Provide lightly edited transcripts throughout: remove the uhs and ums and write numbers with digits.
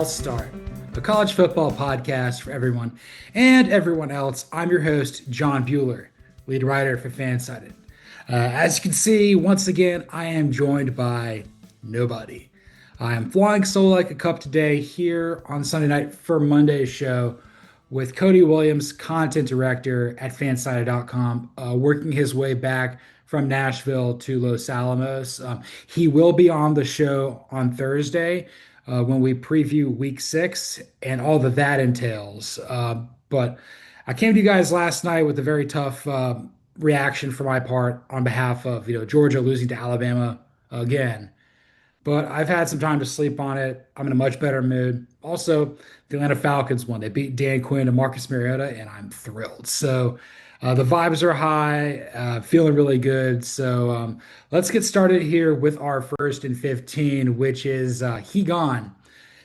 False Start, a college football podcast for everyone and everyone else. I'm your host, John Buhler, lead writer for FanSided. As you can see, once again, I am joined by nobody. I am flying solo like a cup today here on Sunday night for Monday's show with Cody Williams, content director at fansided.com, working his way back from Nashville to Los Alamos. He will be on the show on Thursday when we preview week 6 and all that that entails. But I came to you guys last night with a very tough reaction for my part on behalf of Georgia losing to Alabama again. But I've had some time to sleep on it. I'm in a much better mood. Also, the Atlanta Falcons won. They beat Dan Quinn and Marcus Mariota, and I'm thrilled. So the vibes are high, feeling really good. So let's get started here with our first and 15, which is he gone.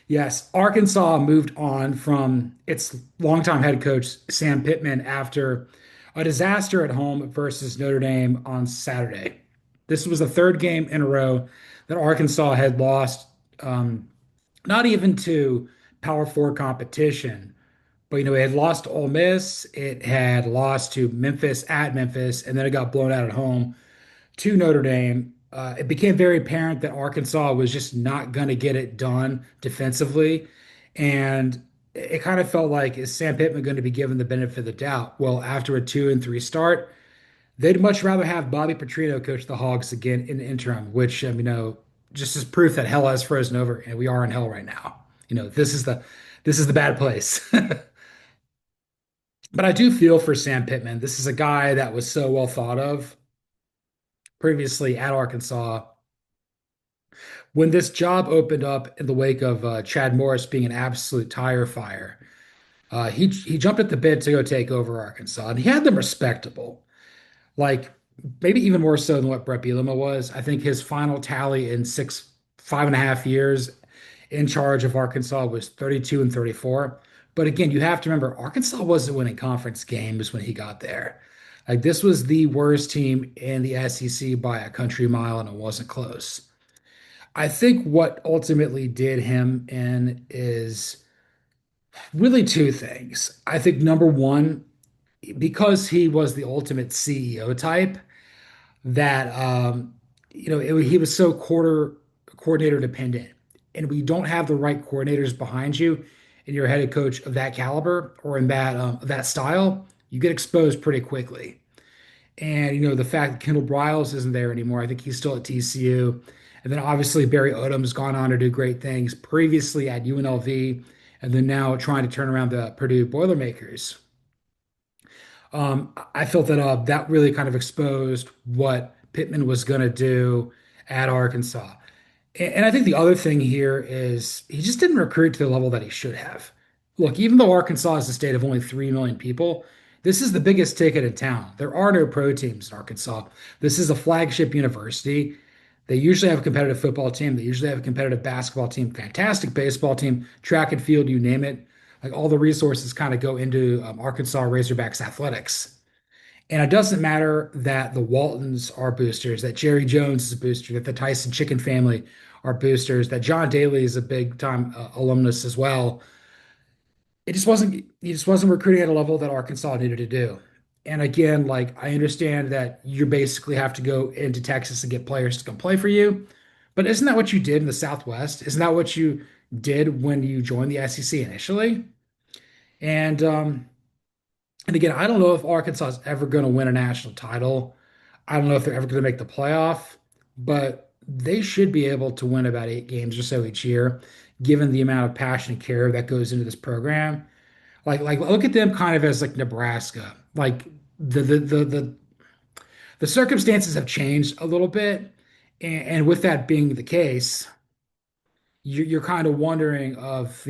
Yes, Arkansas moved on from its longtime head coach, Sam Pittman, after a disaster at home versus Notre Dame on Saturday. This was the third game in a row that Arkansas had lost, not even to Power Four competition, but it had lost to Ole Miss, it had lost to Memphis at Memphis, and then it got blown out at home to Notre Dame. It became very apparent that Arkansas was just not going to get it done defensively, and it kind of felt like, is Sam Pittman going to be given the benefit of the doubt? Well, after a 2-3 start, they'd much rather have Bobby Petrino coach the Hogs again in the interim, which just is proof that hell has frozen over, and we are in hell right now. This is the bad place. But I do feel for Sam Pittman. This is a guy that was so well thought of previously at Arkansas. When this job opened up in the wake of Chad Morris being an absolute tire fire, he jumped at the bit to go take over Arkansas, and he had them respectable. Like maybe even more so than what Brett Bielema was. I think his final tally in 5.5 years in charge of Arkansas was 32 and 34. But again, you have to remember Arkansas wasn't winning conference games when he got there. Like this was the worst team in the SEC by a country mile, and it wasn't close. I think what ultimately did him in is really two things. I think number one, because he was the ultimate CEO type, that he was so coordinator dependent, and we don't have the right coordinators behind you, and you're a head coach of that caliber or in that style, you get exposed pretty quickly. And the fact that Kendall Briles isn't there anymore, I think he's still at TCU, and then obviously Barry Odom's gone on to do great things previously at UNLV, and then now trying to turn around the Purdue Boilermakers. I felt that that really kind of exposed what Pittman was going to do at Arkansas. And I think the other thing here is he just didn't recruit to the level that he should have. Look, even though Arkansas is a state of only 3 million people, this is the biggest ticket in town. There are no pro teams in Arkansas. This is a flagship university. They usually have a competitive football team. They usually have a competitive basketball team, fantastic baseball team, track and field, you name it. Like all the resources kind of go into Arkansas Razorbacks athletics. And it doesn't matter that the Waltons are boosters, that Jerry Jones is a booster, that the Tyson Chicken family are boosters, that John Daly is a big time alumnus as well. He just wasn't recruiting at a level that Arkansas needed to do. And again, like I understand that you basically have to go into Texas and get players to come play for you, but isn't that what you did in the Southwest? Isn't that what you did when you joined the SEC initially? And and again, I don't know if Arkansas is ever going to win a national title. I don't know if they're ever going to make the playoff, but they should be able to win about 8 games or so each year, given the amount of passion and care that goes into this program. Like look at them kind of as like Nebraska. Like the circumstances have changed a little bit, and with that being the case, you're kind of wondering of,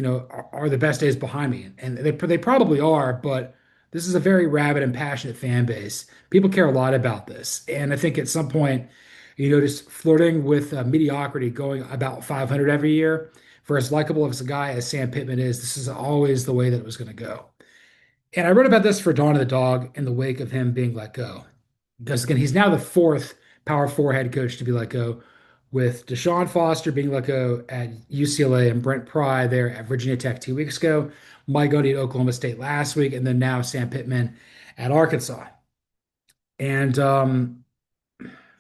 are the best days behind me? And they probably are, but this is a very rabid and passionate fan base. People care a lot about this. And I think at some point, just flirting with mediocrity, going about 500 every year, for as likable as a guy as Sam Pittman is, this is always the way that it was going to go. And I wrote about this for Dawn of the Dog in the wake of him being let go. Because again, he's now the fourth Power Four head coach to be let go. with Deshaun Foster being let go at UCLA and Brent Pry there at Virginia Tech 2 weeks ago, Mike Gundy at Oklahoma State last week, and then now Sam Pittman at Arkansas. And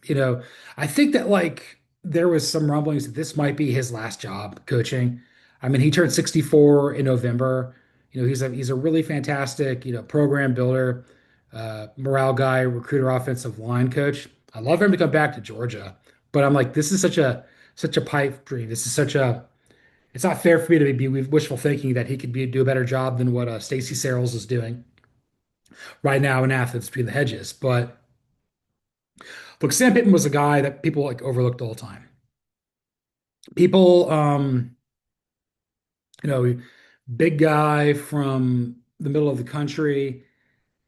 you know, I think that like there was some rumblings that this might be his last job coaching. I mean, he turned 64 in November. He's a really fantastic, program builder, morale guy, recruiter, offensive line coach. I love for him to come back to Georgia, but I'm like, this is such a pipe dream. This is such a it's not fair for me to be wishful thinking that he could do a better job than what Stacey Searles is doing right now in Athens between the hedges. But look, Sam Pittman was a guy that people like overlooked all the time. People, you know, big guy from the middle of the country,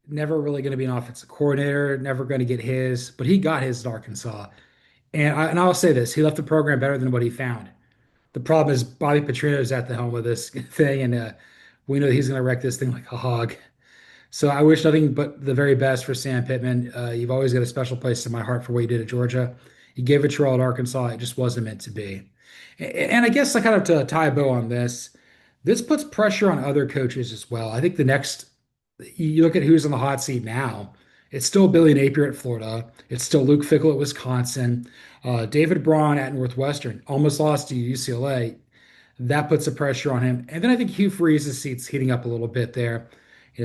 never really going to be an offensive coordinator, never going to get his, but he got his at Arkansas. And I'll say this, he left the program better than what he found. The problem is Bobby Petrino is at the helm of this thing, and we know he's going to wreck this thing like a hog. So I wish nothing but the very best for Sam Pittman. You've always got a special place in my heart for what you did at Georgia. You gave it your all at Arkansas. It just wasn't meant to be. And I guess I kind of to tie a bow on this puts pressure on other coaches as well. I think the next, you look at who's on the hot seat now. It's still Billy Napier at Florida. It's still Luke Fickell at Wisconsin. David Braun at Northwestern almost lost to UCLA. That puts the pressure on him. And then I think Hugh Freeze's seat's heating up a little bit there.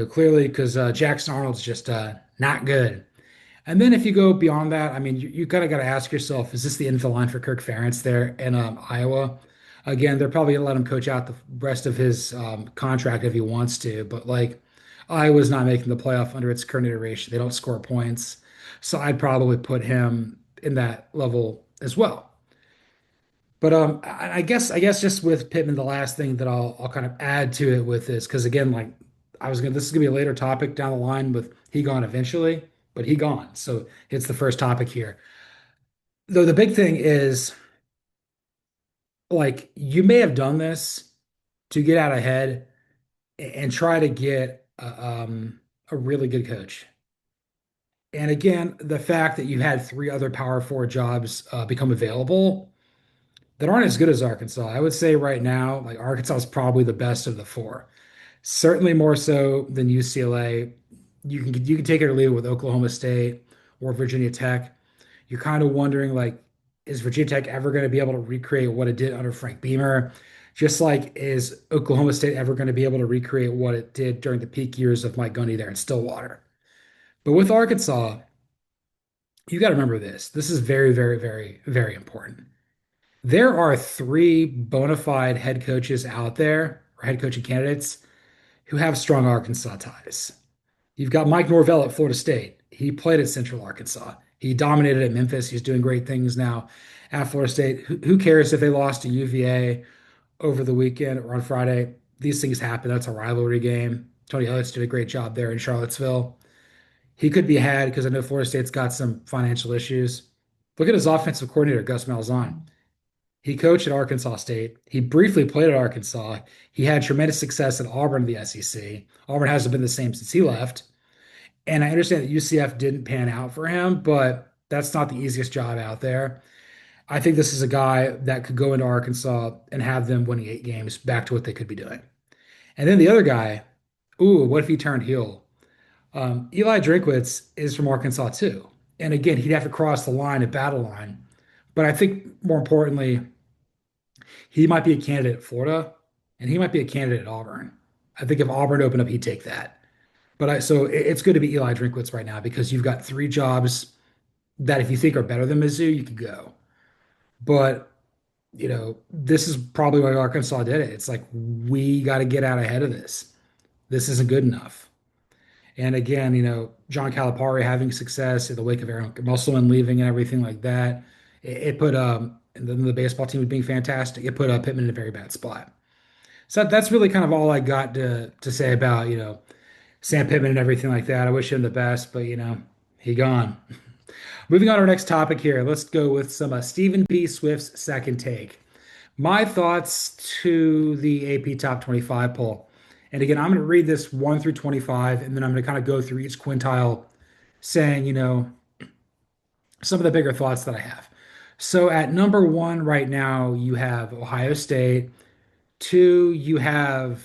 Clearly because Jackson Arnold's just not good. And then if you go beyond that, I mean, you kind of got to ask yourself, is this the infill line for Kirk Ferentz there in Iowa? Again, they're probably going to let him coach out the rest of his contract if he wants to. But like, Iowa's not making the playoff under its current iteration. They don't score points. So I'd probably put him in that level as well. But I guess just with Pittman, the last thing that I'll kind of add to it with this, because again, like this is gonna be a later topic down the line with he gone eventually, but he gone. So it's the first topic here. Though the big thing is like you may have done this to get out ahead and try to get a really good coach. And again, the fact that you had three other Power Four jobs become available that aren't as good as Arkansas. I would say right now, like Arkansas is probably the best of the four. Certainly more so than UCLA. You can take it or leave it with Oklahoma State or Virginia Tech. You're kind of wondering like, is Virginia Tech ever going to be able to recreate what it did under Frank Beamer? Just like is Oklahoma State ever going to be able to recreate what it did during the peak years of Mike Gundy there in Stillwater? But with Arkansas, you got to remember this. This is very, very, very, very important. There are three bona fide head coaches out there, or head coaching candidates, who have strong Arkansas ties. You've got Mike Norvell at Florida State. He played at Central Arkansas. He dominated at Memphis. He's doing great things now at Florida State. Who cares if they lost to UVA over the weekend or on Friday? These things happen. That's a rivalry game. Tony Elliott's did a great job there in Charlottesville. He could be had because I know Florida State's got some financial issues. Look at his offensive coordinator, Gus Malzahn. He coached at Arkansas State. He briefly played at Arkansas. He had tremendous success at Auburn in the SEC. Auburn hasn't been the same since he left. And I understand that UCF didn't pan out for him, but that's not the easiest job out there. I think this is a guy that could go into Arkansas and have them winning 8 games back to what they could be doing. And then the other guy, ooh, what if he turned heel? Eli Drinkwitz is from Arkansas too. And again, he'd have to cross the line at battle line. But I think more importantly, he might be a candidate at Florida and he might be a candidate at Auburn. I think if Auburn opened up, he'd take that. So it's good to be Eli Drinkwitz right now because you've got three jobs that if you think are better than Mizzou, you could go. But this is probably why Arkansas did it. It's like we got to get out ahead of this. This isn't good enough. And again, John Calipari having success in the wake of Aaron Musselman leaving and everything like that, it put and then the baseball team being fantastic. It put Pittman in a very bad spot. So that's really kind of all I got to say about Sam Pittman and everything like that. I wish him the best, but he gone. Moving on to our next topic here. Let's go with some Stephen P. Swift's second take. My thoughts to the AP Top 25 poll. And again, I'm going to read this 1 through 25, and then I'm going to kind of go through each quintile saying, some of the bigger thoughts that I have. So at number one right now, you have Ohio State. Two, you have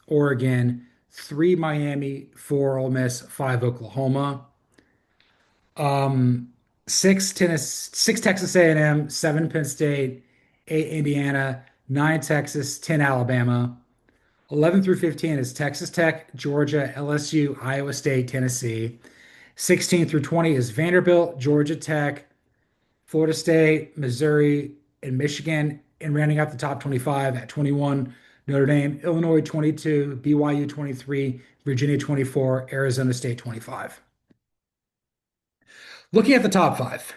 Oregon. Three, Miami. Four, Ole Miss. Five, Oklahoma. Um, Six, Tennessee. Six, Texas A&M. Seven, Penn State. Eight, Indiana. Nine, Texas. 10, Alabama. 11 through 15 is Texas Tech, Georgia, LSU, Iowa State, Tennessee. 16 through 20 is Vanderbilt, Georgia Tech, Florida State, Missouri, and Michigan. And rounding out the top 25 at 21, Notre Dame, Illinois 22, BYU 23, Virginia 24, Arizona State 25. Looking at the top five,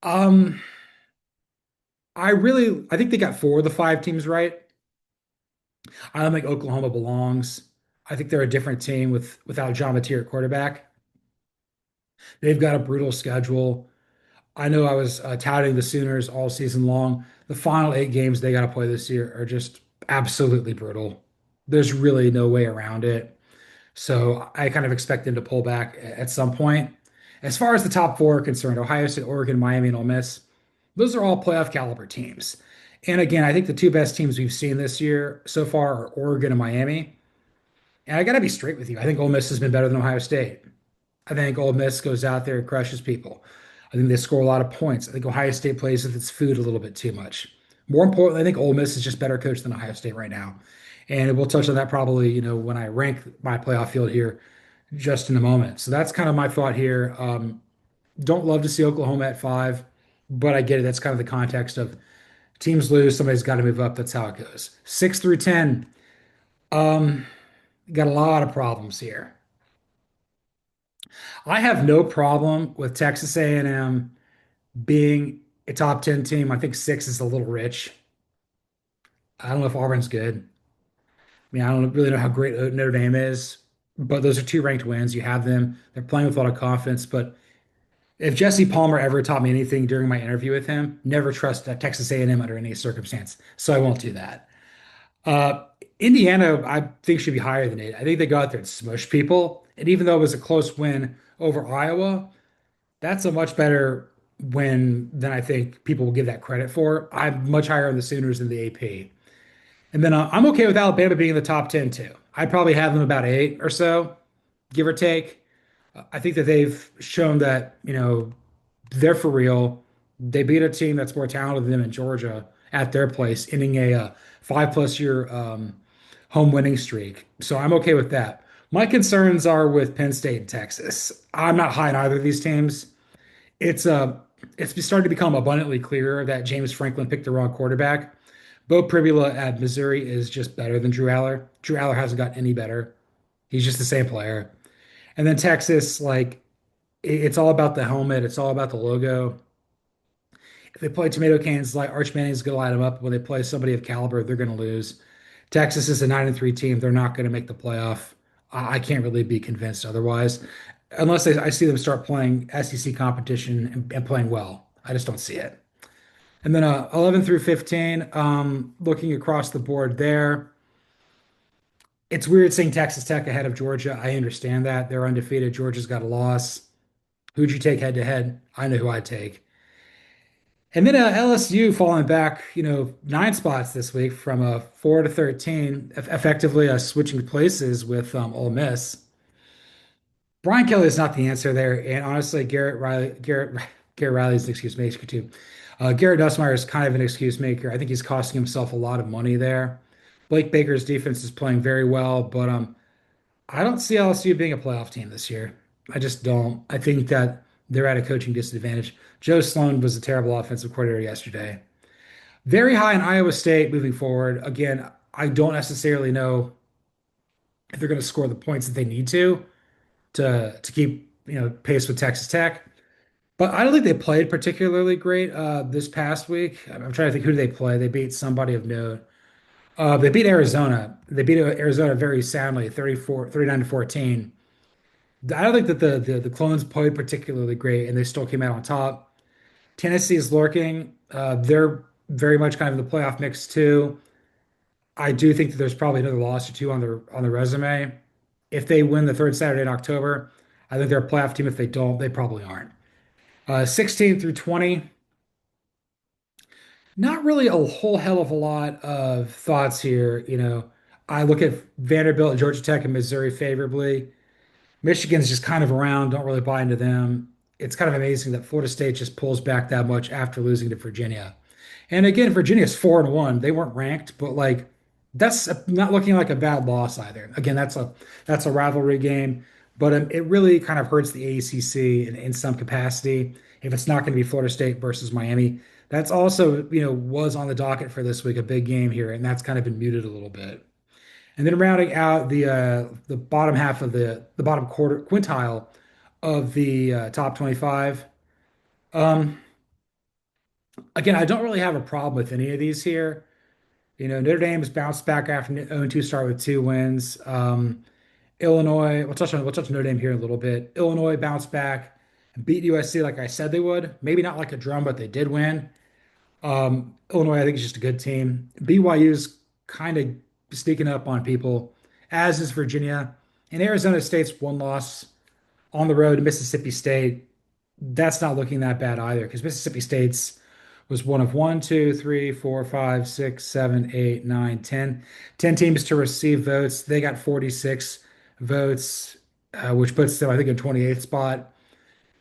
um, I think they got four of the five teams right. I don't think Oklahoma belongs. I think they're a different team without John Mateer at quarterback. They've got a brutal schedule. I know I was touting the Sooners all season long. The final eight games they got to play this year are just absolutely brutal. There's really no way around it. So I kind of expect them to pull back at some point. As far as the top four are concerned, Ohio State, Oregon, Miami, and Ole Miss, those are all playoff caliber teams. And again, I think the two best teams we've seen this year so far are Oregon and Miami. And I got to be straight with you. I think Ole Miss has been better than Ohio State. I think Ole Miss goes out there and crushes people. I think they score a lot of points. I think Ohio State plays with its food a little bit too much. More importantly, I think Ole Miss is just better coached than Ohio State right now. And we'll touch on that probably, when I rank my playoff field here just in a moment. So that's kind of my thought here. Don't love to see Oklahoma at five, but I get it. That's kind of the context of teams lose, somebody's got to move up. That's how it goes. Six through 10, um, got a lot of problems here. I have no problem with Texas A&M being a top 10 team. I think six is a little rich. I don't know if Auburn's good. I mean, I don't really know how great Notre Dame is, but those are two ranked wins. You have them. They're playing with a lot of confidence. But if Jesse Palmer ever taught me anything during my interview with him, never trust Texas A&M under any circumstance. So I won't do that. Uh, Indiana, I think should be higher than eight. I think they go out there and smush people. And even though it was a close win over Iowa, that's a much better win than I think people will give that credit for. I'm much higher on the Sooners than the AP. And then I'm okay with Alabama being in the top 10 too. I'd probably have them about eight or so, give or take. I think that they've shown that, they're for real. They beat a team that's more talented than them in Georgia at their place, ending a 5+ year home winning streak. So I'm okay with that. My concerns are with Penn State and Texas. I'm not high on either of these teams. It's uh it's starting to become abundantly clear that James Franklin picked the wrong quarterback. Bo Pribula at Missouri is just better than Drew Aller. Drew Aller hasn't gotten any better. He's just the same player. And then Texas, like it's all about the helmet. It's all about the logo. If they play tomato cans, like Arch Manning's going to light them up. When they play somebody of caliber, they're going to lose. Texas is a 9-3 team. They're not going to make the playoff. I can't really be convinced otherwise, unless I see them start playing SEC competition and playing well. I just don't see it. And then 11 through 15, looking across the board there, it's weird seeing Texas Tech ahead of Georgia. I understand that. They're undefeated. Georgia's got a loss. Who'd you take head to head? I know who I'd take. And then LSU falling back, 9 spots this week from a 4 to 13, effectively switching places with Ole Miss. Brian Kelly is not the answer there, and honestly, Garrett Riley's an excuse maker too. Garrett Nussmeier is kind of an excuse maker. I think he's costing himself a lot of money there. Blake Baker's defense is playing very well, but I don't see LSU being a playoff team this year. I just don't. I think that they're at a coaching disadvantage. Joe Sloan was a terrible offensive coordinator yesterday. Very high in Iowa State moving forward. Again, I don't necessarily know if they're going to score the points that they need to keep pace with Texas Tech. But I don't think they played particularly great this past week. I'm trying to think who they play. They beat somebody of note. They beat Arizona. They beat Arizona very soundly, 39 to 14. I don't think that the Clones played particularly great, and they still came out on top. Tennessee is lurking. They're very much kind of in the playoff mix too. I do think that there's probably another loss or two on the resume. If they win the third Saturday in October, I think they're a playoff team. If they don't, they probably aren't. 16 through 20. Not really a whole hell of a lot of thoughts here. I look at Vanderbilt, Georgia Tech, and Missouri favorably. Michigan's just kind of around, don't really buy into them. It's kind of amazing that Florida State just pulls back that much after losing to Virginia. And again, Virginia's 4-1. They weren't ranked, but like not looking like a bad loss either. Again, that's a rivalry game, but it really kind of hurts the ACC in some capacity if it's not going to be Florida State versus Miami. That's also, was on the docket for this week, a big game here, and that's kind of been muted a little bit. And then rounding out the bottom half of the bottom quarter quintile of the top 25. Um, Again, I don't really have a problem with any of these here. Notre Dame has bounced back after an 0-2 start with 2 wins. Illinois, we'll touch on Notre Dame here in a little bit. Illinois bounced back and beat USC like I said they would. Maybe not like a drum, but they did win. Illinois, I think, is just a good team. BYU's kind of sneaking up on people, as is Virginia. And Arizona State's one loss on the road to Mississippi State. That's not looking that bad either, because Mississippi State's was one of one, two, three, four, five, six, seven, eight, nine, 10. 10 teams to receive votes. They got 46 votes, which puts them, I think, in 28th spot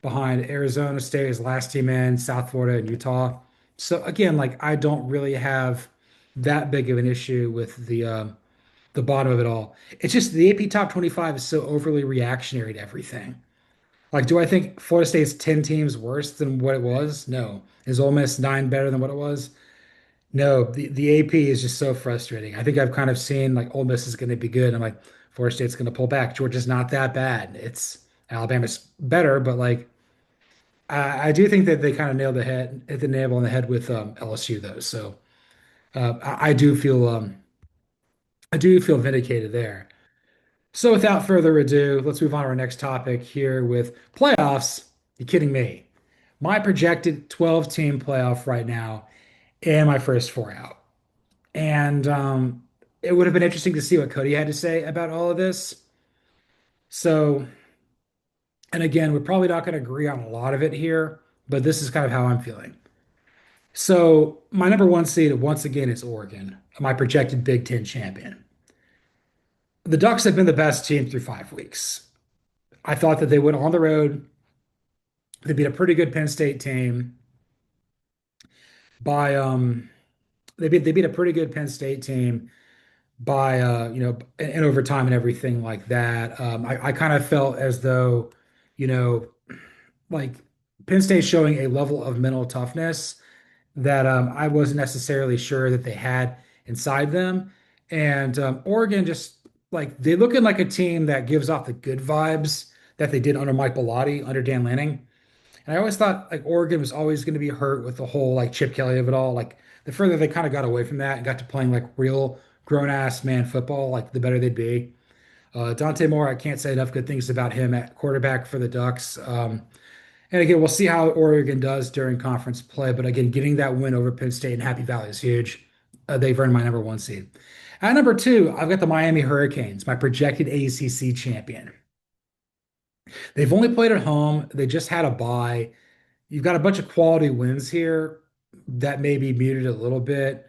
behind Arizona State as last team in, South Florida, and Utah. So again, like I don't really have that big of an issue with the bottom of it all. It's just the AP top 25 is so overly reactionary to everything. Like, do I think Florida State's 10 teams worse than what it was? No. Is Ole Miss 9 better than what it was? No. The AP is just so frustrating. I think I've kind of seen like Ole Miss is going to be good. I'm like, Florida State's going to pull back. Georgia's not that bad. It's Alabama's better, but like I do think that they kind of hit the nail on the head with LSU though. So I do feel vindicated there. So without further ado, let's move on to our next topic here with playoffs. You kidding me? My projected 12 team playoff right now and my first four out. And it would have been interesting to see what Cody had to say about all of this. So, and again, we're probably not going to agree on a lot of it here, but this is kind of how I'm feeling. So, my number one seed once again is Oregon, my projected Big Ten champion. The Ducks have been the best team through 5 weeks. I thought that they went on the road. They beat a pretty good Penn State team by they beat a pretty good Penn State team by in overtime and everything like that. I kind of felt as though, you know, like Penn State showing a level of mental toughness that I wasn't necessarily sure that they had inside them. And Oregon just like they looking like a team that gives off the good vibes that they did under Mike Bellotti, under Dan Lanning. And I always thought like Oregon was always going to be hurt with the whole like Chip Kelly of it all. Like the further they kind of got away from that and got to playing like real grown ass man football, like the better they'd be. Dante Moore, I can't say enough good things about him at quarterback for the Ducks. And again, we'll see how Oregon does during conference play. But again, getting that win over Penn State and Happy Valley is huge. They've earned my number one seed. At number two, I've got the Miami Hurricanes, my projected ACC champion. They've only played at home. They just had a bye. You've got a bunch of quality wins here that may be muted a little bit.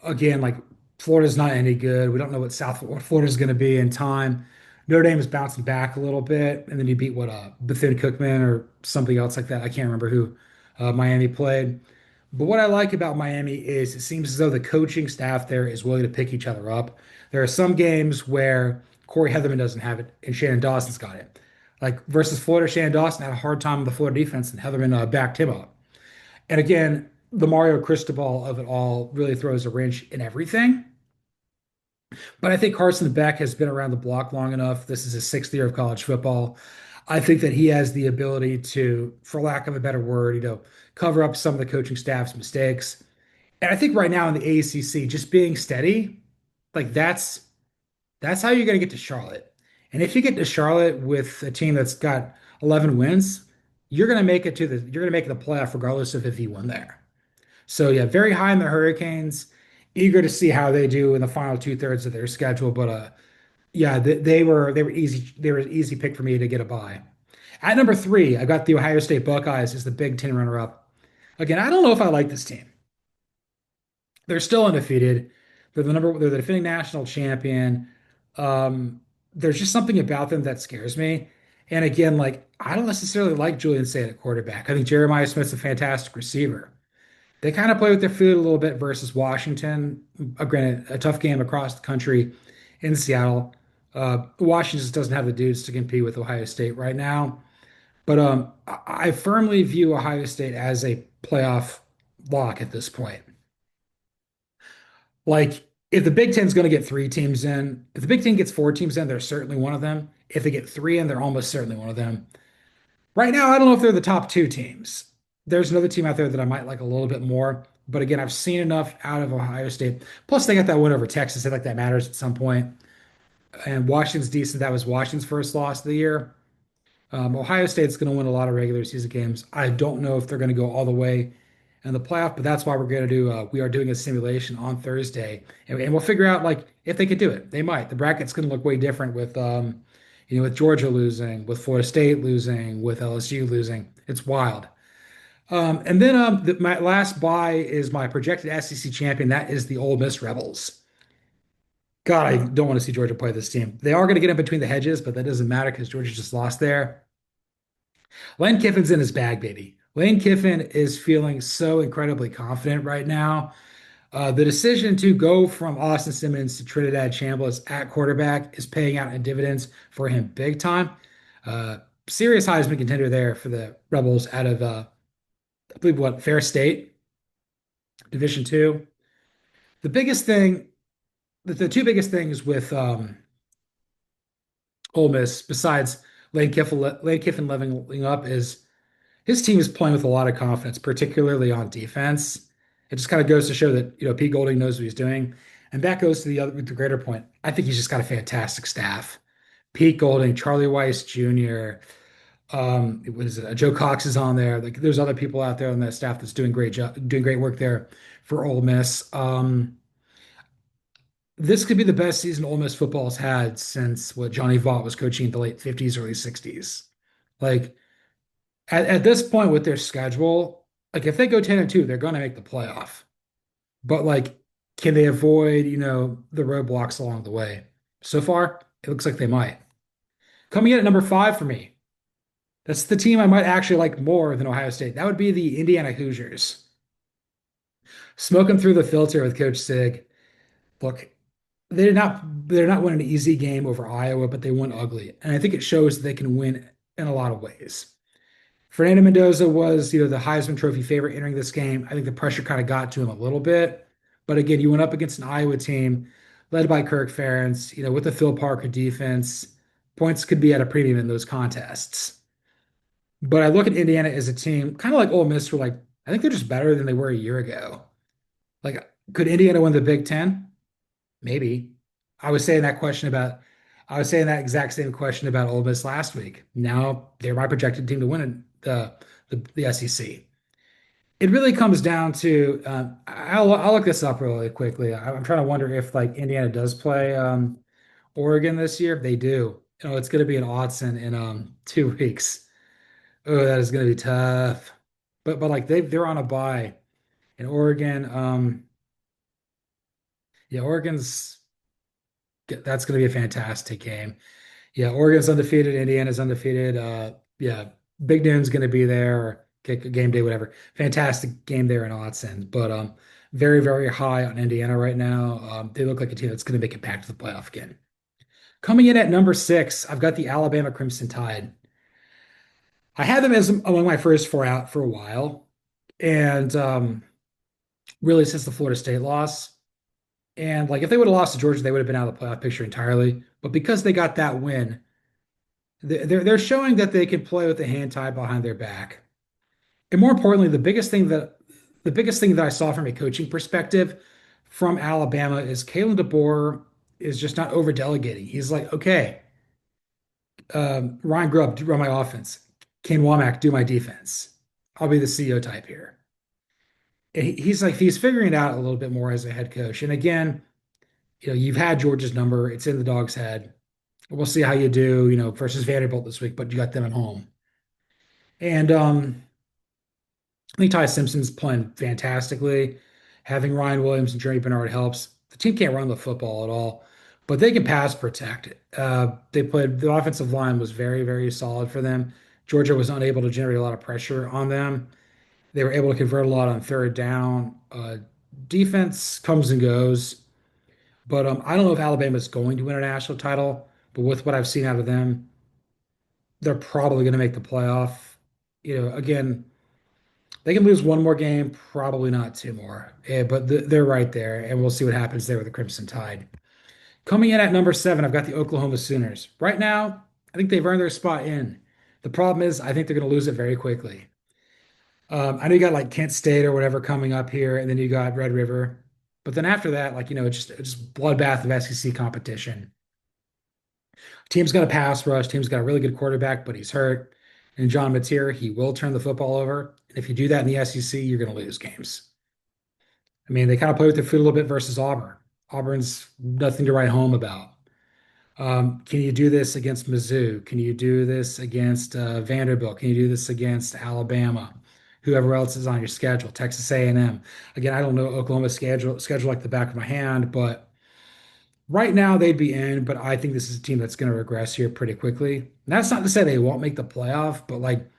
Again, like Florida's not any good. We don't know what Florida's going to be in time. Notre Dame is bouncing back a little bit, and then you beat what Bethune-Cookman or something else like that. I can't remember who Miami played. But what I like about Miami is it seems as though the coaching staff there is willing to pick each other up. There are some games where Corey Heatherman doesn't have it and Shannon Dawson's got it. Like versus Florida, Shannon Dawson had a hard time with the Florida defense, and Heatherman backed him up. And again, the Mario Cristobal of it all really throws a wrench in everything. But I think Carson Beck has been around the block long enough. This is his sixth year of college football. I think that he has the ability to, for lack of a better word, cover up some of the coaching staff's mistakes. And I think right now in the ACC, just being steady, like that's how you're going to get to Charlotte. And if you get to Charlotte with a team that's got 11 wins, you're going to make it the playoff regardless of if you won there. So yeah, very high in the Hurricanes. Eager to see how they do in the final two-thirds of their schedule. But yeah, they were easy. They were an easy pick for me to get a bye. At number three, I got the Ohio State Buckeyes as the Big Ten runner-up. Again, I don't know if I like this team. They're still undefeated. They're the defending national champion. There's just something about them that scares me. And again, like I don't necessarily like Julian Saint at quarterback. I think Jeremiah Smith's a fantastic receiver. They kind of play with their food a little bit versus Washington. Granted, a tough game across the country in Seattle. Washington just doesn't have the dudes to compete with Ohio State right now. But I firmly view Ohio State as a playoff lock at this point. Like, if the Big Ten's going to get three teams in, if the Big Ten gets four teams in, they're certainly one of them. If they get three in, they're almost certainly one of them. Right now, I don't know if they're the top two teams. There's another team out there that I might like a little bit more. But again, I've seen enough out of Ohio State. Plus, they got that win over Texas. I think that matters at some point. And Washington's decent. That was Washington's first loss of the year. Ohio State's going to win a lot of regular season games. I don't know if they're going to go all the way in the playoff, but that's why we're going to do. We are doing a simulation on Thursday, and we'll figure out like if they could do it. They might. The bracket's going to look way different with, with Georgia losing, with Florida State losing, with LSU losing. It's wild. And then my last buy is my projected SEC champion. That is the Ole Miss Rebels. God, I don't want to see Georgia play this team. They are going to get in between the hedges, but that doesn't matter because Georgia just lost there. Lane Kiffin's in his bag, baby. Lane Kiffin is feeling so incredibly confident right now. The decision to go from Austin Simmons to Trinidad Chambliss at quarterback is paying out in dividends for him big time. Uh, Serious Heisman contender there for the Rebels out of, I believe, what, Fair State, Division Two. The biggest thing, the two biggest things with Ole Miss, besides Lane Kiffin leveling up, is his team is playing with a lot of confidence, particularly on defense. It just kind of goes to show that Pete Golding knows what he's doing, and that goes to the greater point. I think he's just got a fantastic staff. Pete Golding, Charlie Weiss Jr. What is it? Joe Cox is on there. Like there's other people out there on that staff that's doing great work there for Ole Miss. This could be the best season Ole Miss football's had since what Johnny Vaught was coaching in the late 50s, early 60s. Like at this point with their schedule, like if they go 10-2, they're going to make the playoff. But like, can they avoid, the roadblocks along the way? So far, it looks like they might. Coming in at number five for me, that's the team I might actually like more than Ohio State. That would be the Indiana Hoosiers. Smoking through the filter with Coach Sig. Look, they're not winning an easy game over Iowa, but they won ugly. And I think it shows they can win in a lot of ways. Fernando Mendoza was, the Heisman Trophy favorite entering this game. I think the pressure kind of got to him a little bit. But again, you went up against an Iowa team led by Kirk Ferentz, with the Phil Parker defense. Points could be at a premium in those contests. But I look at Indiana as a team, kind of like Ole Miss, where like I think they're just better than they were a year ago. Like, could Indiana win the Big Ten? Maybe. I was saying that question about, I was saying that exact same question about Ole Miss last week. Now they're my projected team to win the SEC. It really comes down to, I'll look this up really quickly. I'm trying to wonder if like Indiana does play Oregon this year. They do. It's going to be an Autzen in 2 weeks. Oh, that is going to be tough. But like they're on a bye in Oregon. Yeah, Oregon's that's going to be a fantastic game. Yeah, Oregon's undefeated, Indiana's undefeated. Yeah, Big Noon's going to be there, or kick game day, whatever. Fantastic game there in Autzen, but very very high on Indiana right now. They look like a team that's going to make it back to the playoff again. Coming in at number six, I've got the Alabama Crimson Tide. I had them as among my first four out for a while, and really since the Florida State loss. And like if they would have lost to Georgia, they would have been out of the playoff picture entirely. But because they got that win, they're showing that they can play with the hand tied behind their back. And more importantly, the biggest thing that I saw from a coaching perspective from Alabama is Kalen DeBoer is just not over delegating. He's like, okay, Ryan Grubb, run my offense. Kane Womack, do my defense. I'll be the CEO type here. He's figuring it out a little bit more as a head coach. And again, you've had Georgia's number. It's in the dog's head. We'll see how you do, versus Vanderbilt this week, but you got them at home. And I think Ty Simpson's playing fantastically. Having Ryan Williams and Jerry Bernard helps. The team can't run the football at all, but they can pass protect. They played the offensive line was very, very solid for them. Georgia was unable to generate a lot of pressure on them. They were able to convert a lot on third down. Defense comes and goes, but I don't know if Alabama's going to win a national title. But with what I've seen out of them, they're probably going to make the playoff. Again, they can lose one more game, probably not two more. But they're right there, and we'll see what happens there with the Crimson Tide. Coming in at number seven, I've got the Oklahoma Sooners. Right now, I think they've earned their spot in. The problem is, I think they're going to lose it very quickly. I know you got like Kent State or whatever coming up here, and then you got Red River. But then after that, like, it's just bloodbath of SEC competition. Team's got a pass rush. Team's got a really good quarterback, but he's hurt. And John Mateer, he will turn the football over. And if you do that in the SEC, you're going to lose games. I mean, they kind of play with their feet a little bit versus Auburn. Auburn's nothing to write home about. Can you do this against Mizzou? Can you do this against Vanderbilt? Can you do this against Alabama? Whoever else is on your schedule, Texas A&M. Again, I don't know Oklahoma's schedule like the back of my hand, but right now they'd be in. But I think this is a team that's going to regress here pretty quickly. And that's not to say they won't make the playoff, but like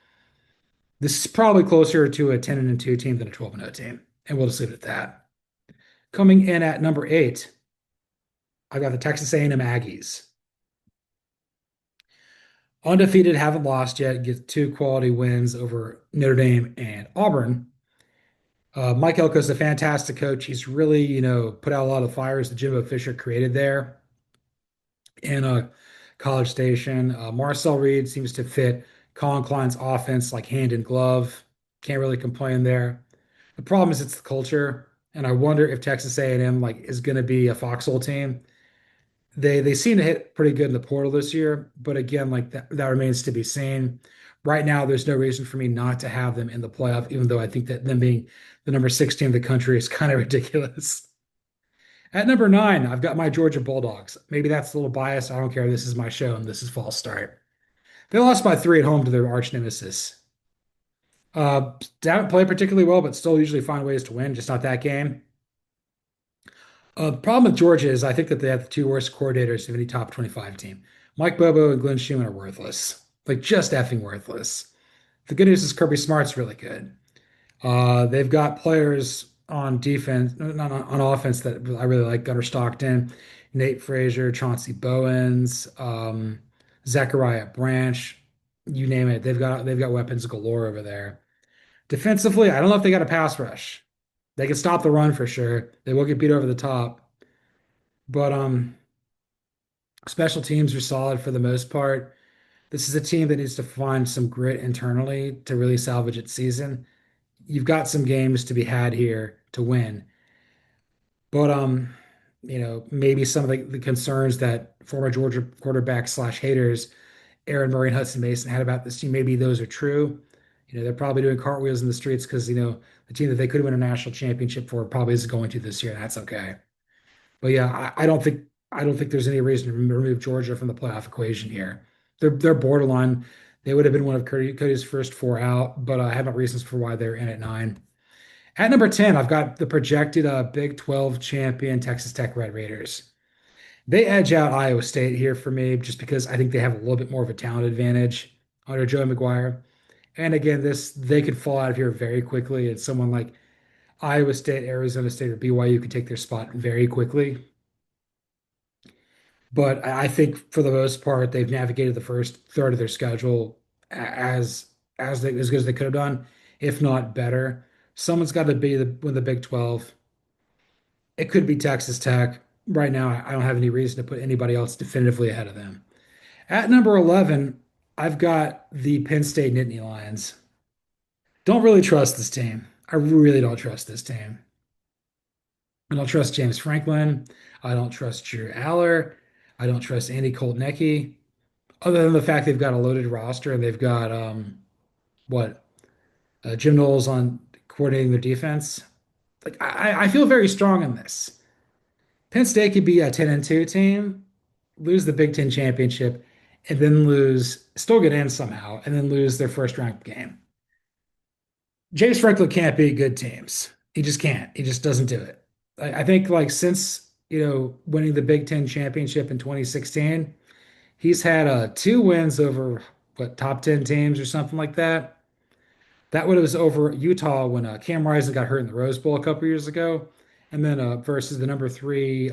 this is probably closer to a 10 and 2 team than a 12 and 0 team, and we'll just leave it at that. Coming in at number eight, I've got the Texas A&M Aggies. Undefeated, haven't lost yet, get two quality wins over Notre Dame and Auburn. Mike Elko's a fantastic coach. He's really, put out a lot of fires that Jimbo Fisher created there in College Station. Marcel Reed seems to fit Colin Klein's offense like hand in glove. Can't really complain there. The problem is it's the culture, and I wonder if Texas A&M like is going to be a foxhole team. They seem to hit pretty good in the portal this year, but again, like that remains to be seen. Right now, there's no reason for me not to have them in the playoff, even though I think that them being the number 6 team in the country is kind of ridiculous. At number nine, I've got my Georgia Bulldogs. Maybe that's a little biased. I don't care. This is my show, and this is false start. They lost by 3 at home to their arch nemesis. They haven't played particularly well, but still usually find ways to win, just not that game. The problem with Georgia is I think that they have the two worst coordinators of any top 25 team. Mike Bobo and Glenn Schumann are worthless, like just effing worthless. The good news is Kirby Smart's really good. They've got players on defense, not on offense that I really like. Gunnar Stockton, Nate Frazier, Chauncey Bowens, Zachariah Branch, you name it. They've got weapons galore over there. Defensively, I don't know if they got a pass rush. They can stop the run for sure. They will get beat over the top, but special teams are solid for the most part. This is a team that needs to find some grit internally to really salvage its season. You've got some games to be had here to win. But maybe some of the concerns that former Georgia quarterback slash haters, Aaron Murray and Hudson Mason had about this team, maybe those are true. They're probably doing cartwheels in the streets because, the team that they could win a national championship for probably isn't going to this year, and that's okay. But yeah, I don't think there's any reason to remove Georgia from the playoff equation here. They're borderline. They would have been one of Cody's first four out, but I have no reasons for why they're in at nine. At number 10, I've got the projected Big 12 champion Texas Tech Red Raiders. They edge out Iowa State here for me just because I think they have a little bit more of a talent advantage under Joe McGuire. And again, they could fall out of here very quickly, and someone like Iowa State, Arizona State, or BYU could take their spot very quickly. But I think for the most part, they've navigated the first third of their schedule as good as they could have done, if not better. Someone's got to win the Big 12. It could be Texas Tech. Right now, I don't have any reason to put anybody else definitively ahead of them. At number 11, I've got the Penn State Nittany Lions. Don't really trust this team. I really don't trust this team. I don't trust James Franklin. I don't trust Drew Aller. I don't trust Andy Koltnecki, other than the fact they've got a loaded roster and they've got what Jim Knowles on coordinating their defense. Like I feel very strong in this. Penn State could be a 10 and 2 team, lose the Big Ten championship, and then lose, still get in somehow, and then lose their first round game. James Franklin can't beat good teams. He just can't. He just doesn't do it. I think like since, winning the Big Ten championship in 2016, he's had two wins over what top 10 teams or something like that. That one was over Utah when Cam Rising got hurt in the Rose Bowl a couple years ago, and then versus the number three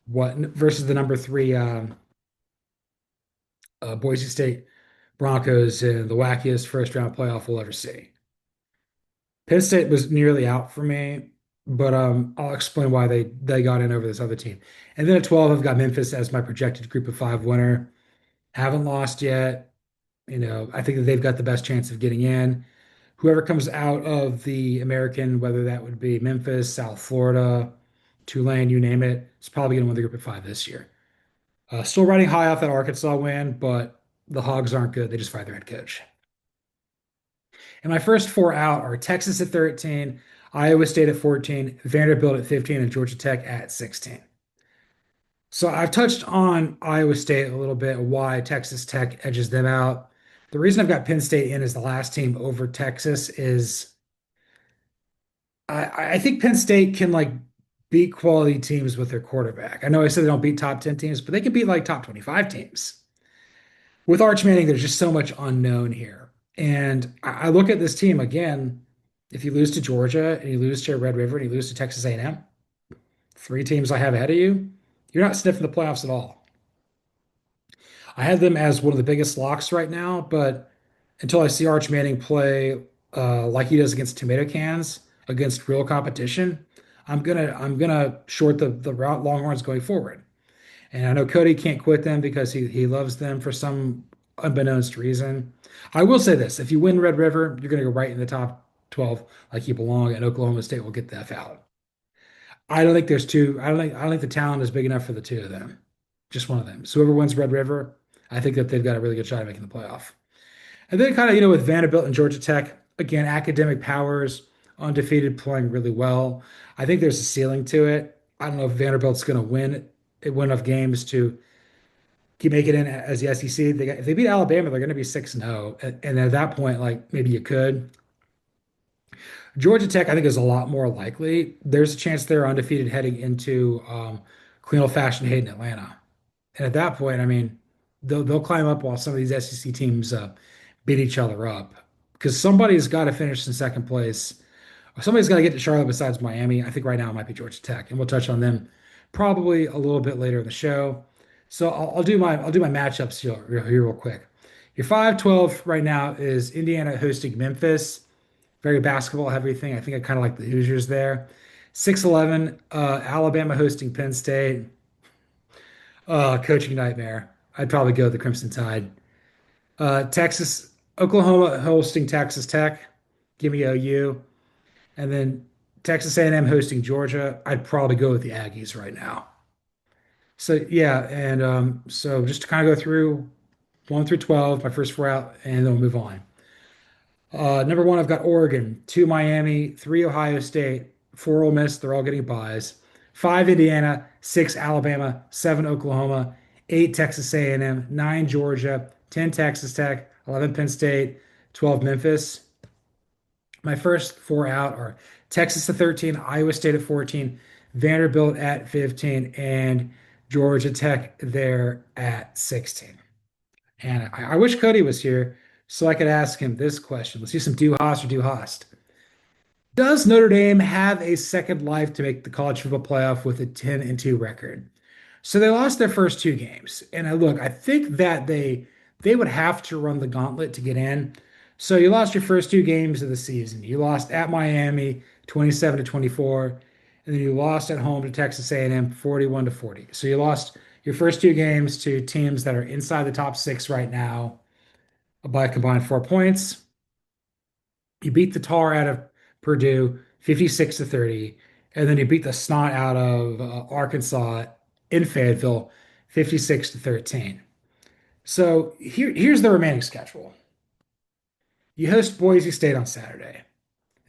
what versus the number three Boise State Broncos in the wackiest first round playoff we'll ever see. Penn State was nearly out for me, but I'll explain why they got in over this other team. And then at 12, I've got Memphis as my projected Group of Five winner. Haven't lost yet. I think that they've got the best chance of getting in. Whoever comes out of the American, whether that would be Memphis, South Florida, Tulane, you name it, is probably going to win the Group of Five this year. Still riding high off that Arkansas win, but the Hogs aren't good. They just fired their head coach. And my first four out are Texas at 13, Iowa State at 14, Vanderbilt at 15, and Georgia Tech at 16. So I've touched on Iowa State a little bit, why Texas Tech edges them out. The reason I've got Penn State in as the last team over Texas is I think Penn State can like beat quality teams with their quarterback. I know I said they don't beat top 10 teams, but they can beat like top 25 teams. With Arch Manning, there's just so much unknown here. And I look at this team again. If you lose to Georgia and you lose to Red River and you lose to Texas A&M, three teams I have ahead of you, you're not sniffing the playoffs at all. I have them as one of the biggest locks right now, but until I see Arch Manning play like he does against tomato cans, against real competition, I'm gonna short the route Longhorns going forward. And I know Cody can't quit them because he loves them for some unbeknownst reason. I will say this: if you win Red River, you're going to go right in the top 12 like you belong, and Oklahoma State will get the F out. I don't think there's two. I don't think the talent is big enough for the two of them. Just one of them. So whoever wins Red River, I think that they've got a really good shot at making the playoff. And then kind of, with Vanderbilt and Georgia Tech, again, academic powers, undefeated, playing really well. I think there's a ceiling to it. I don't know if Vanderbilt's going to win enough games to keep making it in as the SEC. If they beat Alabama, they're going to be 6-0. And at that point, like maybe you could. Georgia Tech, I think, is a lot more likely. There's a chance they're undefeated heading into clean old fashioned hate in Atlanta. And at that point, I mean, they'll climb up while some of these SEC teams beat each other up because somebody's got to finish in second place. Or somebody's got to get to Charlotte besides Miami. I think right now it might be Georgia Tech, and we'll touch on them probably a little bit later in the show. So I'll do my matchups here real quick. Your 5-12 right now is Indiana hosting Memphis. Very basketball heavy thing. I think I kind of like the Hoosiers there. 6-11, Alabama hosting Penn State. Coaching nightmare. I'd probably go with the Crimson Tide. Oklahoma hosting Texas Tech. Give me OU. And then Texas A&M hosting Georgia. I'd probably go with the Aggies right now. So yeah, and so just to kind of go through 1 through 12, my first four out, and then we'll move on. Number one, I've got Oregon, two Miami, three Ohio State, four Ole Miss. They're all getting buys. Five Indiana, six Alabama, seven Oklahoma, eight Texas A&M, nine Georgia, 10 Texas Tech, 11 Penn State, 12 Memphis. My first four out are Texas at 13, Iowa State at 14, Vanderbilt at 15, and Georgia Tech there at 16. And I wish Cody was here so I could ask him this question. Let's do some do Hast or do Hast. Does Notre Dame have a second life to make the college football playoff with a 10-2 record? So they lost their first two games. And I think that they would have to run the gauntlet to get in. So you lost your first two games of the season. You lost at Miami 27-24, and then you lost at home to Texas A&M 41-40. So you lost your first two games to teams that are inside the top six right now by a combined 4 points. You beat the tar out of Purdue 56-30, and then you beat the snot out of Arkansas in Fayetteville 56-13. So here's the remaining schedule. You host Boise State on Saturday.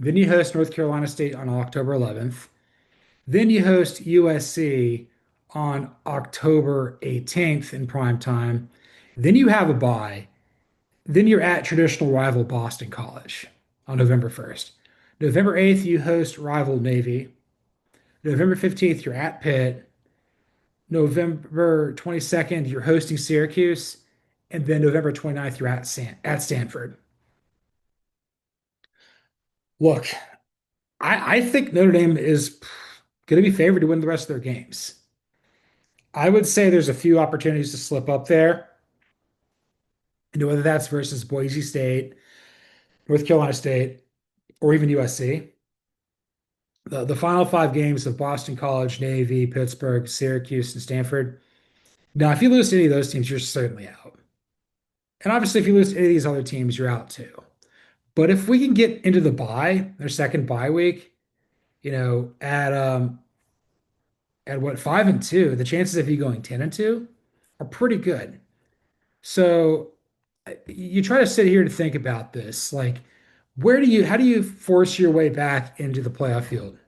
Then you host North Carolina State on October 11th. Then you host USC on October 18th in prime time. Then you have a bye. Then you're at traditional rival Boston College on November 1st. November 8th, you host rival Navy. November 15th, you're at Pitt. November 22nd, you're hosting Syracuse. And then November 29th, you're at Stanford. Look, I think Notre Dame is going to be favored to win the rest of their games. I would say there's a few opportunities to slip up there, and whether that's versus Boise State, North Carolina State, or even USC. The final five games of Boston College, Navy, Pittsburgh, Syracuse, and Stanford. Now, if you lose to any of those teams, you're certainly out. And obviously, if you lose to any of these other teams, you're out too. But if we can get into the bye, their second bye week, at what 5-2, the chances of you going 10-2 are pretty good. So you try to sit here and think about this, like how do you force your way back into the playoff field?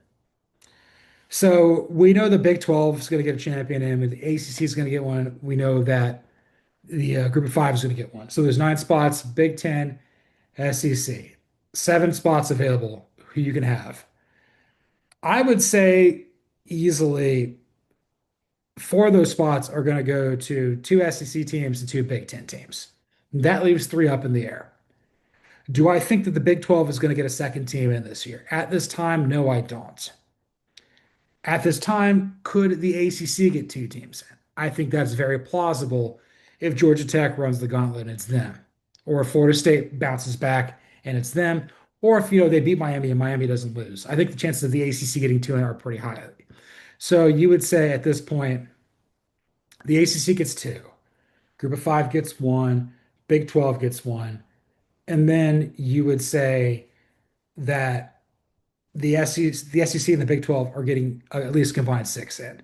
So we know the Big 12 is going to get a champion and the ACC is going to get one. We know that the group of five is going to get one. So there's 9 spots, Big 10, SEC, 7 spots available who you can have. I would say easily 4 of those spots are going to go to 2 SEC teams and 2 Big 10 teams. That leaves 3 up in the air. Do I think that the Big 12 is going to get a second team in this year? At this time, no, I don't. At this time, could the ACC get 2 teams in? I think that's very plausible if Georgia Tech runs the gauntlet and it's them, or if Florida State bounces back and it's them, or if they beat Miami and Miami doesn't lose. I think the chances of the ACC getting 2 in are pretty high. So you would say at this point, the ACC gets 2, Group of Five gets 1, Big 12 gets 1, and then you would say that the SEC and the Big 12 are getting at least combined 6 in.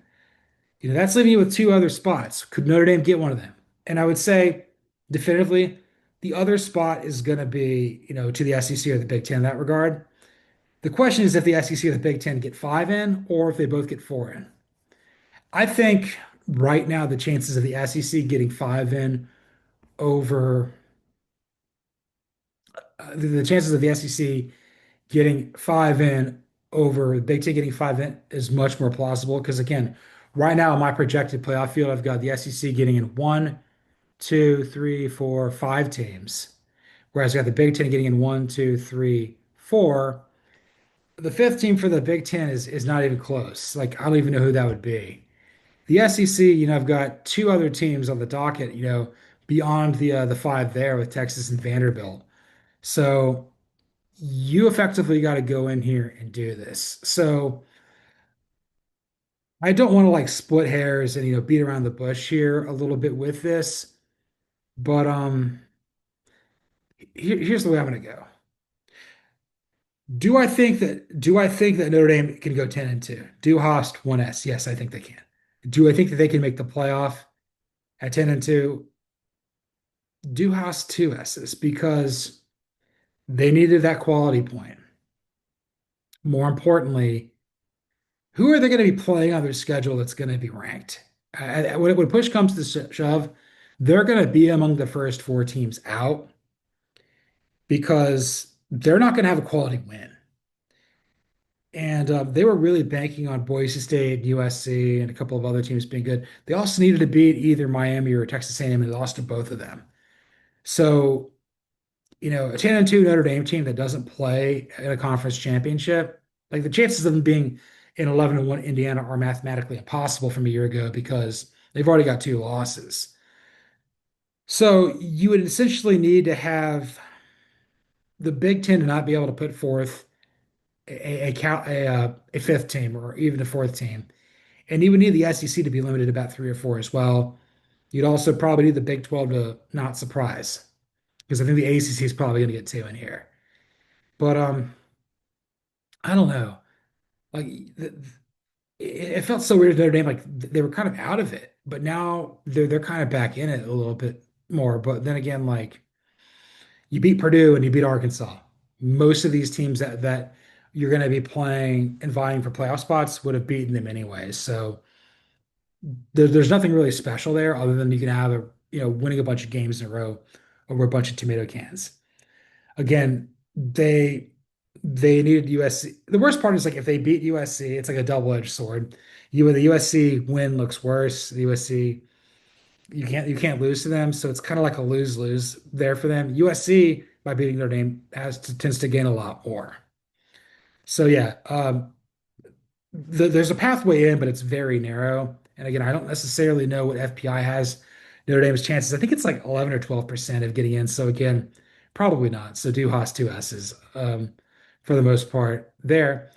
That's leaving you with 2 other spots. Could Notre Dame get one of them? And I would say definitively the other spot is going to be, to the SEC or the Big Ten in that regard. The question is if the SEC or the Big Ten get 5 in or if they both get 4 in. I think right now the chances of the SEC getting 5 in over the chances of the SEC getting 5 in over the Big Ten getting 5 in is much more plausible because again, right now in my projected playoff field, I've got the SEC getting in 1, 2, 3, 4, 5 teams, whereas I got the Big Ten getting in 1, 2, 3, 4. The fifth team for the Big Ten is not even close. Like I don't even know who that would be. The SEC, I've got 2 other teams on the docket, beyond the 5 there with Texas and Vanderbilt. So you effectively got to go in here and do this. So I don't want to like split hairs and beat around the bush here a little bit with this, but here's the way I'm going to go. Do I think that Notre Dame can go 10-2? Do host 1S? Yes, I think they can. Do I think that they can make the playoff at 10-2? Do host 2 S's because they needed that quality point. More importantly, who are they going to be playing on their schedule that's going to be ranked? When push comes to shove, they're going to be among the first 4 teams out because they're not going to have a quality win. And they were really banking on Boise State, USC, and a couple of other teams being good. They also needed to beat either Miami or Texas A&M, and they lost to both of them. So, a 10-2 Notre Dame team that doesn't play in a conference championship, like the chances of them being in 11-1 Indiana are mathematically impossible from a year ago because they've already got 2 losses. So you would essentially need to have the Big Ten to not be able to put forth a fifth team or even a fourth team. And you would need the SEC to be limited to about 3 or 4 as well. You'd also probably need the Big 12 to not surprise because I think the ACC is probably going to get 2 in here. But I don't know. Like it felt so weird the other day. Like they were kind of out of it, but now they're kind of back in it a little bit more. But then again, like you beat Purdue and you beat Arkansas. Most of these teams that you're going to be playing and vying for playoff spots would have beaten them anyways. So there's nothing really special there other than you can have a winning a bunch of games in a row over a bunch of tomato cans. Again, they needed USC. The worst part is like if they beat USC, it's like a double-edged sword. The USC win looks worse. The USC you can't lose to them, so it's kind of like a lose-lose there for them. USC by beating Notre Dame tends to gain a lot more. So yeah, there's a pathway in, but it's very narrow. And again, I don't necessarily know what FPI has Notre Dame's chances. I think it's like 11 or 12% of getting in. So again, probably not. So do Haas two S's for the most part there.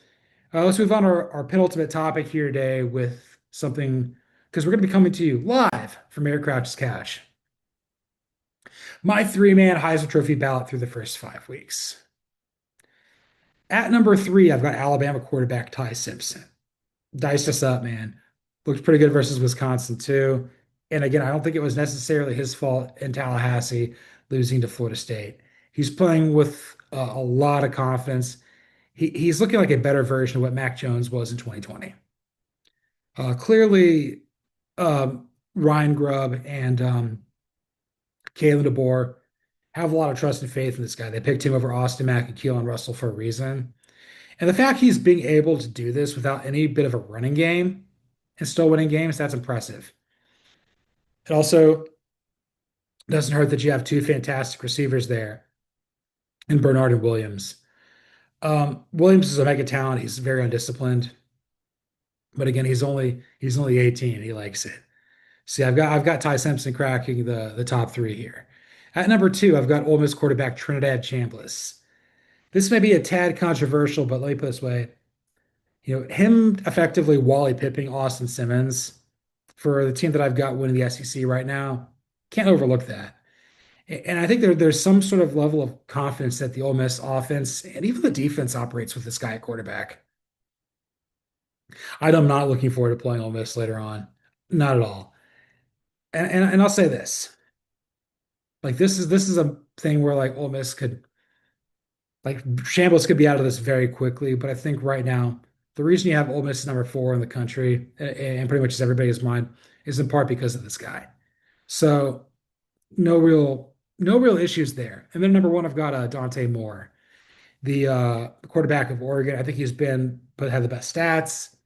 Let's move on to our penultimate topic here today with something because we're going to be coming to you live from Air Crouch's Couch. My three-man Heisman Trophy ballot through the first 5 weeks. At number three, I've got Alabama quarterback Ty Simpson. Diced us up, man. Looked pretty good versus Wisconsin too. And again, I don't think it was necessarily his fault in Tallahassee losing to Florida State. He's playing with a lot of confidence. He's looking like a better version of what Mac Jones was in 2020. Clearly, Ryan Grubb and Kalen DeBoer have a lot of trust and faith in this guy. They picked him over Austin Mack and Keelan Russell for a reason. And the fact he's being able to do this without any bit of a running game and still winning games, that's impressive. It also doesn't hurt that you have two fantastic receivers there in Bernard and Williams. Williams is a mega talent. He's very undisciplined, but again, he's only 18. He likes it. See, I've got Ty Simpson cracking the top three here. At number two, I've got Ole Miss quarterback Trinidad Chambliss. This may be a tad controversial, but let me put it this way: him effectively Wally Pipping Austin Simmons for the team that I've got winning the SEC right now, can't overlook that. And I think there's some sort of level of confidence that the Ole Miss offense and even the defense operates with this guy at quarterback. I'm not looking forward to playing Ole Miss later on. Not at all. And I'll say this. Like this is a thing where like Ole Miss could like Shambles could be out of this very quickly, but I think right now the reason you have Ole Miss number four in the country and pretty much everybody's mind is in part because of this guy. So no real issues there. And then number one, I've got Dante Moore, the quarterback of Oregon. I think he's been but had the best stats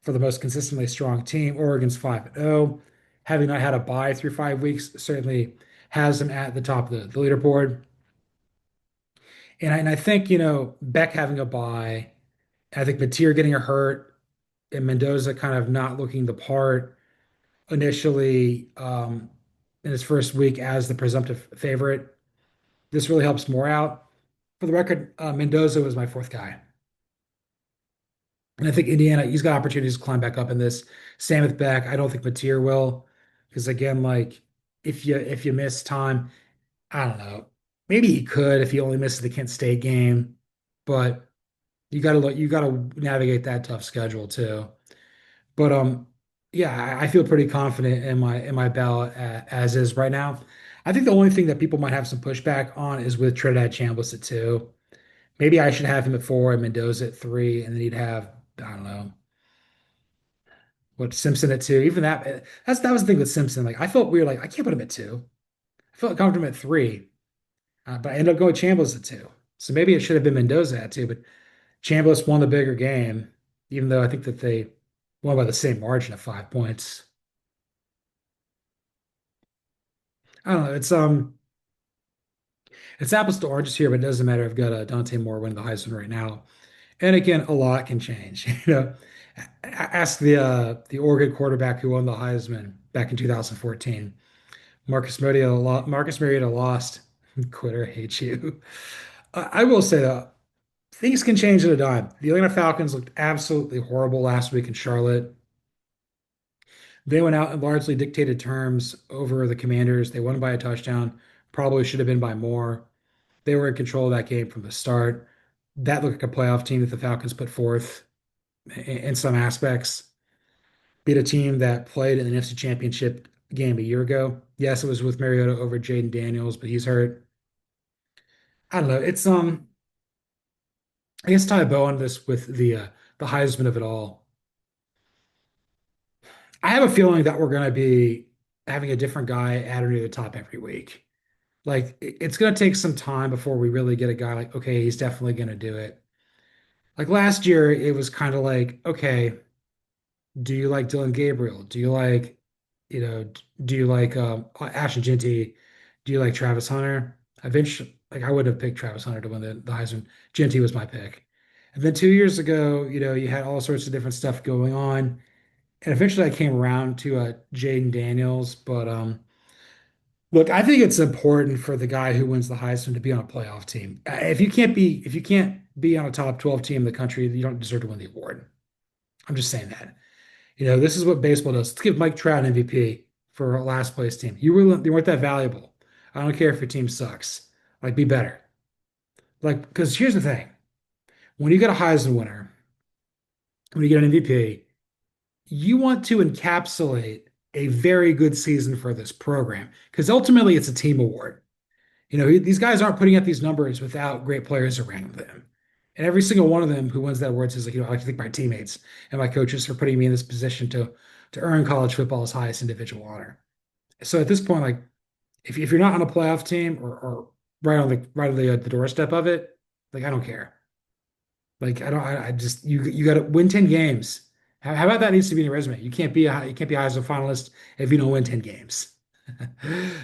for the most consistently strong team. Oregon's 5-0. Having not had a bye through 5 weeks certainly has them at the top of the leaderboard. And I think, Beck having a bye, I think Mateer getting a hurt, and Mendoza kind of not looking the part initially in his first week as the presumptive favorite. This really helps Moore out. For the record, Mendoza was my fourth guy. And I think Indiana, he's got opportunities to climb back up in this. Same with Beck. I don't think Mateer will. Because again, like if you miss time, I don't know. Maybe he could if he only misses the Kent State game, but you gotta navigate that tough schedule too. But yeah, I feel pretty confident in my ballot as is right now. I think the only thing that people might have some pushback on is with Trinidad Chambliss at two. Maybe I should have him at four and Mendoza at three, and then he'd have, I don't know, what Simpson at two. Even that was the thing with Simpson. Like I felt weird, like I can't put him at two. I felt comfortable at three, but I ended up going Chambliss at two. So maybe it should have been Mendoza at two, but Chambliss won the bigger game, even though I think that they won by the same margin of 5 points. I don't know. It's apples to oranges here, but it doesn't matter. I've got Dante Moore winning the Heisman right now. And again, a lot can change. Ask the Oregon quarterback who won the Heisman back in 2014. Marcus Mariota lost. Quitter, hate you. I will say though, things can change at a dime. The Atlanta Falcons looked absolutely horrible last week in Charlotte. They went out and largely dictated terms over the Commanders. They won by a touchdown. Probably should have been by more. They were in control of that game from the start. That looked like a playoff team that the Falcons put forth in some aspects. Beat a team that played in the NFC Championship game a year ago. Yes, it was with Mariota over Jaden Daniels, but he's hurt. I don't know. It's I guess tie a bow on this with the Heisman of it all. I have a feeling that we're going to be having a different guy added to the top every week. Like it's going to take some time before we really get a guy like, okay, he's definitely going to do it. Like last year, it was kind of like, okay, do you like Dylan Gabriel? Do you like, do you like Ashton Genty? Do you like Travis Hunter? Eventually, like I would have picked Travis Hunter to win the Heisman. Genty was my pick. And then 2 years ago, you had all sorts of different stuff going on. And eventually I came around to Jaden Daniels. But look, I think it's important for the guy who wins the Heisman to be on a playoff team. If you can't be on a top 12 team in the country, you don't deserve to win the award. I'm just saying that. This is what baseball does. Let's give Mike Trout an MVP for a last place team. You weren't that valuable. I don't care if your team sucks. Like, be better. Like, because here's the thing: when you get a Heisman winner, when you get an MVP, you want to encapsulate a very good season for this program because ultimately it's a team award. These guys aren't putting up these numbers without great players around them. And every single one of them who wins that award says, like, I like to thank my teammates and my coaches for putting me in this position to earn college football's highest individual honor. So at this point, like, if you're not on a playoff team or right on the doorstep of it, like I don't care. Like I don't I just you got to win 10 games. How about that needs to be in your resume? You can't be a Heisman finalist if you don't win 10 games.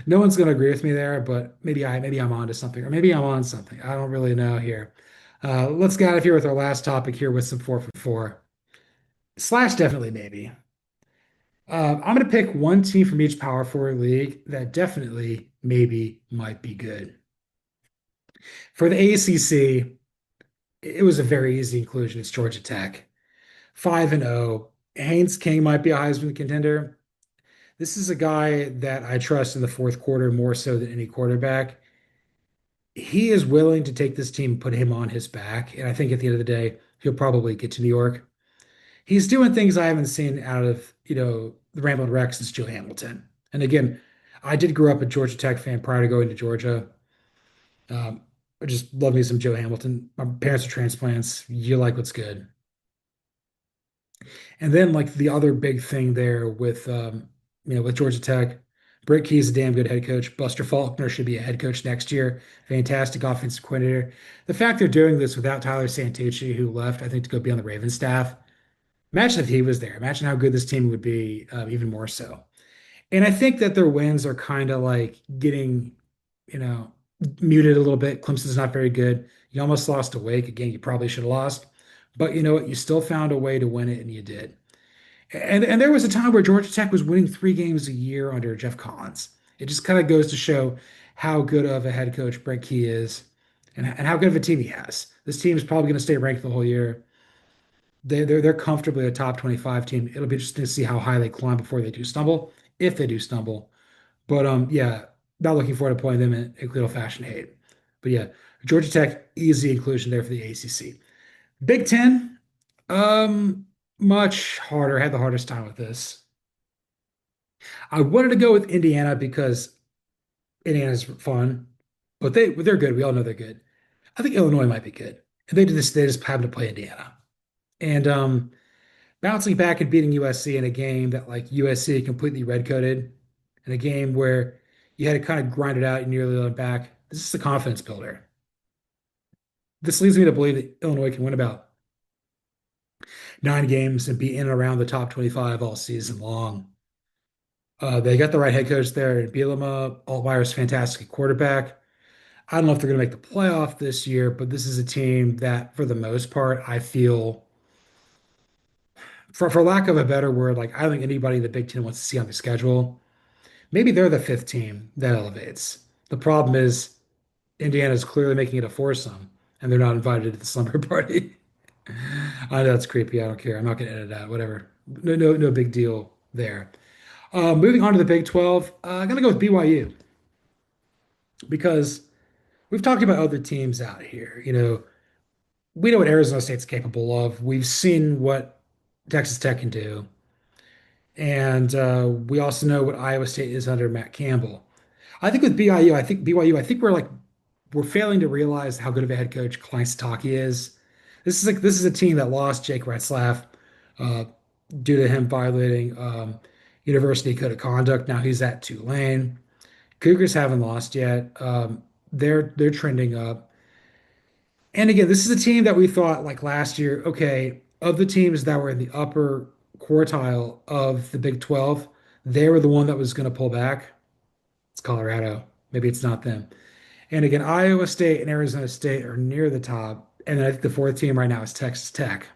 No one's going to agree with me there, but maybe I'm on to something, or maybe I'm on something. I don't really know here. Let's get out of here with our last topic here with some 4 for 4. Slash definitely maybe. I'm going to pick one team from each Power Four league that definitely maybe might be good. For the ACC, it was a very easy inclusion. It's Georgia Tech, 5-0. Haynes King might be a Heisman contender. This is a guy that I trust in the fourth quarter more so than any quarterback. He is willing to take this team and put him on his back. And I think at the end of the day, he'll probably get to New York. He's doing things I haven't seen out of, the Ramblin' Wreck since Joe Hamilton. And again, I did grow up a Georgia Tech fan prior to going to Georgia. I just love me some Joe Hamilton. My parents are transplants. You like what's good. And then like the other big thing there with Georgia Tech, Britt Key's a damn good head coach. Buster Faulkner should be a head coach next year. Fantastic offensive coordinator. The fact they're doing this without Tyler Santucci, who left, I think, to go be on the Ravens staff. Imagine if he was there. Imagine how good this team would be, even more so. And I think that their wins are kind of like getting, you know, muted a little bit. Clemson's not very good. You almost lost to Wake. Again, you probably should have lost. But you know what? You still found a way to win it, and you did. And there was a time where Georgia Tech was winning 3 games a year under Jeff Collins. It just kind of goes to show how good of a head coach Brent Key is, and how good of a team he has. This team is probably going to stay ranked the whole year. They're comfortably a top 25 team. It'll be interesting to see how high they climb before they do stumble, if they do stumble. But yeah, not looking forward to playing them in little fashion hate. But yeah, Georgia Tech, easy inclusion there for the ACC. Big Ten, much harder. I had the hardest time with this. I wanted to go with Indiana because Indiana's fun, but they're good. We all know they're good. I think Illinois might be good. And they just happen to play Indiana. And bouncing back and beating USC in a game that like USC completely red-coded, in a game where you had to kind of grind it out and nearly let back. This is a confidence builder. This leads me to believe that Illinois can win about 9 games and be in and around the top 25 all season long. They got the right head coach there in Bielema. Altmaier's fantastic at quarterback. I don't know if they're going to make the playoff this year, but this is a team that, for the most part, I feel, for lack of a better word, like I don't think anybody in the Big Ten wants to see on the schedule. Maybe they're the fifth team that elevates. The problem is Indiana's clearly making it a foursome, and they're not invited to the slumber party. I know that's creepy. I don't care. I'm not going to edit that. Whatever. No, no, no big deal there. Moving on to the Big 12, I'm going to go with BYU because we've talked about other teams out here. We know what Arizona State's capable of. We've seen what Texas Tech can do. And we also know what Iowa State is under Matt Campbell. I think with BYU, I think we're failing to realize how good of a head coach Klein Sitake is. This is a team that lost Jake Retzlaff. due to him violating university code of conduct. Now he's at Tulane. Cougars haven't lost yet. They're trending up. And again, this is a team that we thought like last year, okay, of the teams that were in the upper quartile of the Big 12, they were the one that was going to pull back. It's Colorado. Maybe it's not them. And again, Iowa State and Arizona State are near the top. And then I think the fourth team right now is Texas Tech.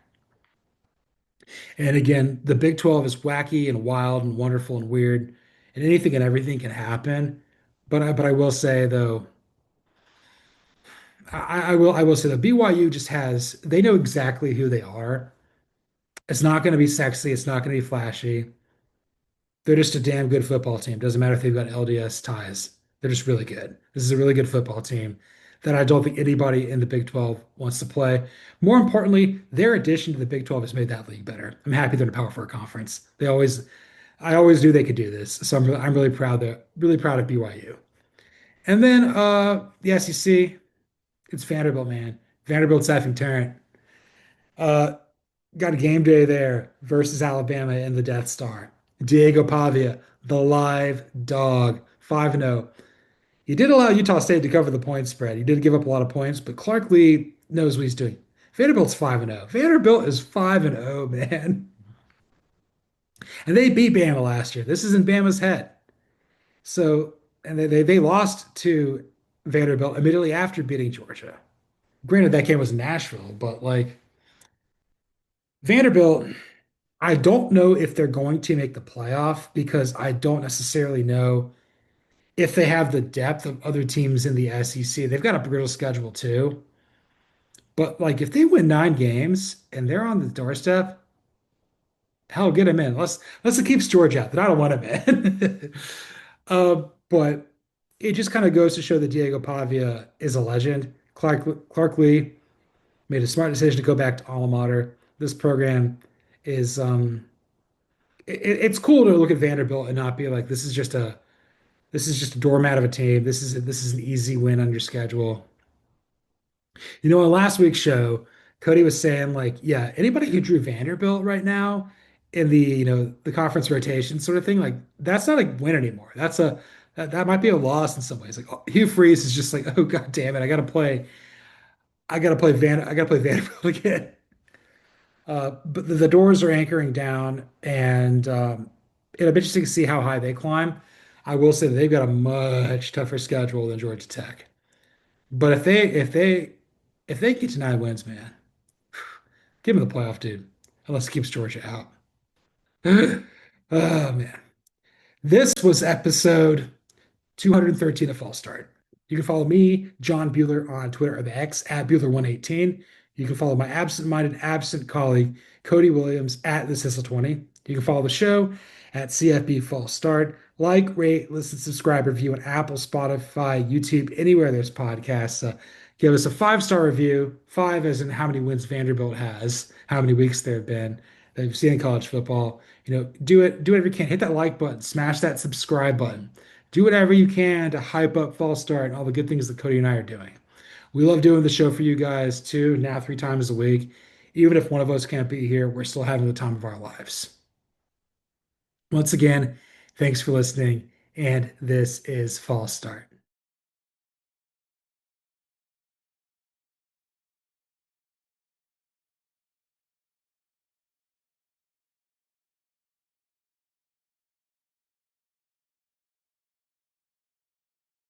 And again, the Big 12 is wacky and wild and wonderful and weird, and anything and everything can happen. But I will say though, I will say that BYU just has they know exactly who they are. It's not going to be sexy. It's not going to be flashy. They're just a damn good football team. Doesn't matter if they've got LDS ties. They're just really good. This is a really good football team that I don't think anybody in the Big 12 wants to play. More importantly, their addition to the Big 12 has made that league better. I'm happy they're in a Power Four conference. I always knew they could do this. So I'm really proud of BYU. And then the SEC, it's Vanderbilt, man. Vanderbilt's effing Tarrant. Uh, got a game day there versus Alabama in the Death Star. Diego Pavia, the live dog, 5-0. He did allow Utah State to cover the point spread. He did give up a lot of points, but Clark Lee knows what he's doing. Vanderbilt's 5-0. Vanderbilt is 5-0, man. And they beat Bama last year. This is in Bama's head. So, and they lost to Vanderbilt immediately after beating Georgia. Granted, that game was in Nashville, but like Vanderbilt, I don't know if they're going to make the playoff because I don't necessarily know if they have the depth of other teams in the SEC. They've got a brutal schedule too. But like if they win 9 games and they're on the doorstep, hell, get them in. Let's keep Georgia out. Then I don't want them in. But it just kind of goes to show that Diego Pavia is a legend. Clark Lee made a smart decision to go back to alma mater. This program is it's cool to look at Vanderbilt and not be like this is just a doormat of a team. This is an easy win on your schedule. You know, on last week's show, Cody was saying like, yeah, anybody who drew Vanderbilt right now in the, the conference rotation sort of thing, like that's not a win anymore. That might be a loss in some ways. Like oh, Hugh Freeze is just like, oh God damn it, I gotta play Vanderbilt again. But the doors are anchoring down, and it'll be interesting to see how high they climb. I will say that they've got a much tougher schedule than Georgia Tech. But if they get to 9 wins, man, give them the playoff, dude. Unless it keeps Georgia out. Oh man. This was episode 213 of False Start. You can follow me, John Buhler, on Twitter or the X at Buhler118. You can follow my absent-minded, absent colleague, Cody Williams, at TheSissel20. You can follow the show at CFB False Start. Like, rate, listen, subscribe, review on Apple, Spotify, YouTube, anywhere there's podcasts. Give us a 5-star review. 5 as in how many wins Vanderbilt has, how many weeks there have been that you've seen in college football. Do whatever you can. Hit that like button, smash that subscribe button. Do whatever you can to hype up False Start and all the good things that Cody and I are doing. We love doing the show for you guys too, now 3 times a week. Even if one of us can't be here, we're still having the time of our lives. Once again, thanks for listening, and this is False Start.